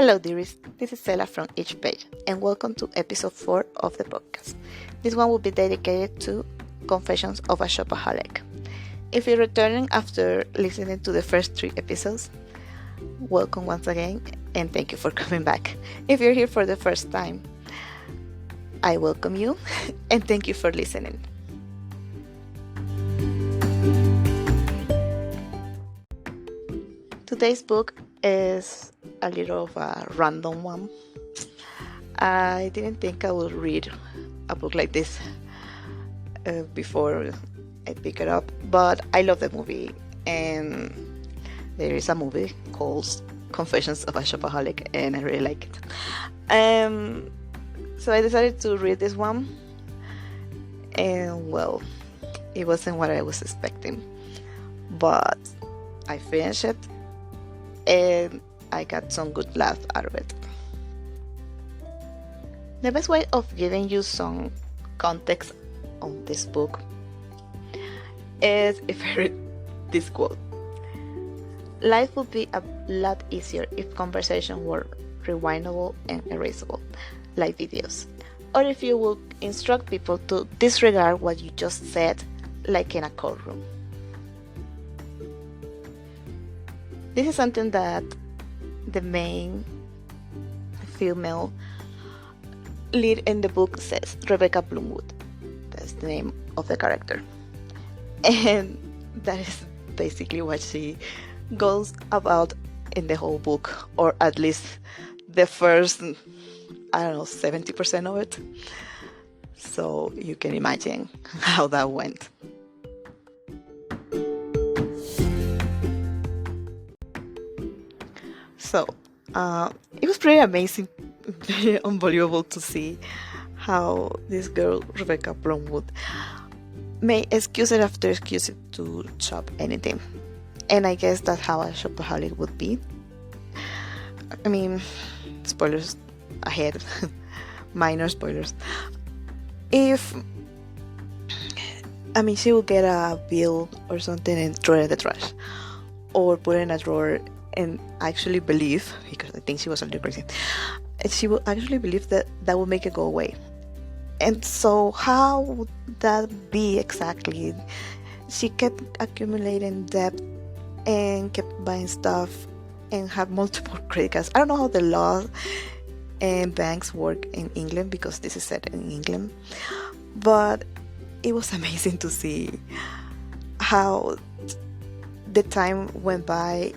Hello, dearies. This is Sela from Each Page, and welcome to episode 4 of the podcast. This one will be dedicated to Confessions of a Shopaholic. If you're returning after listening to the first 3 episodes, welcome once again, and thank you for coming back. If you're here for the first time, I welcome you, and thank you for listening. Today's book is a little of a random one. I didn't think I would read a book like this before I pick it up, but I love the movie, and there is a movie called Confessions of a Shopaholic, and I really like it. So I decided to read this one, and well, it wasn't what I was expecting, but I finished it, and I got some good laughs out of it. The best way of giving you some context on this book is if I read this quote. Life would be a lot easier if conversation were rewindable and erasable, like videos. Or if you would instruct people to disregard what you just said, like in a courtroom. This is something that the main female lead in the book says, Rebecca Bloomwood. That's the name of the character. And that is basically what she goes about in the whole book, or at least the first, 70% of it. So you can imagine how that went. So it was pretty amazing, very unbelievable to see how this girl, Rebecca Bloomwood, may excuse it after excuse it to shop anything. And I guess that's how a shopaholic would be. I mean, spoilers ahead, minor spoilers. She would get a bill or something and throw it in the trash, or put it in a drawer and actually believe, because I think she was a little crazy, she would actually believe that would make it go away. And so how would that be exactly? She kept accumulating debt and kept buying stuff and had multiple credit cards. I don't know how the law and banks work in England, because this is set in England, but it was amazing to see how the time went by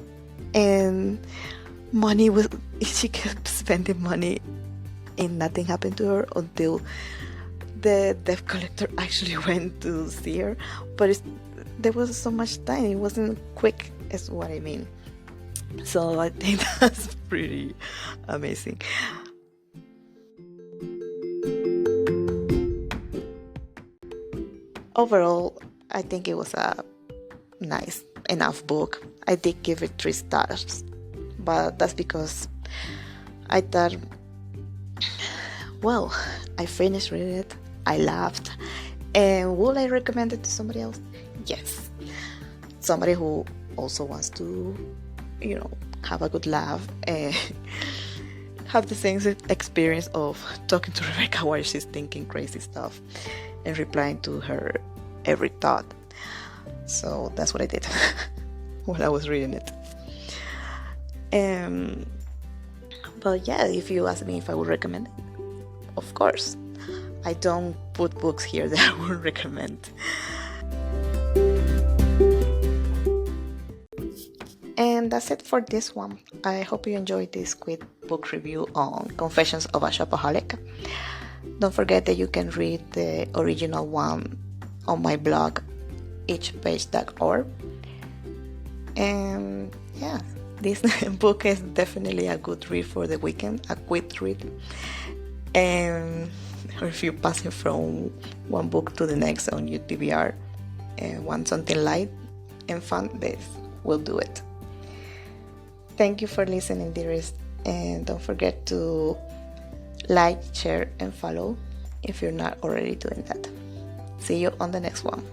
and she kept spending money and nothing happened to her until the debt collector actually went to see her. But there was so much time, it wasn't quick, is what I mean. So I think that's pretty amazing. Overall, I think it was a nice enough book. I did give it 3 stars, but that's because I thought, well, I finished reading it, I laughed, and would I recommend it to somebody else? Yes. Somebody who also wants to, have a good laugh and have the same experience of talking to Rebecca while she's thinking crazy stuff and replying to her every thought. So that's what I did when I was reading it. But yeah, if you ask me if I would recommend it, of course. I don't put books here that I would recommend. And that's it for this one. I hope you enjoyed this quick book review on Confessions of a Shopaholic. Don't forget that you can read the original one on my blog, eachpage.org. And yeah, this book is definitely a good read for the weekend, a quick read. And or if you're passing from one book to the next on your TBR and want something light and fun, this will do it. Thank you for listening, dearest, and don't forget to like, share, and follow if you're not already doing that. See you on the next one.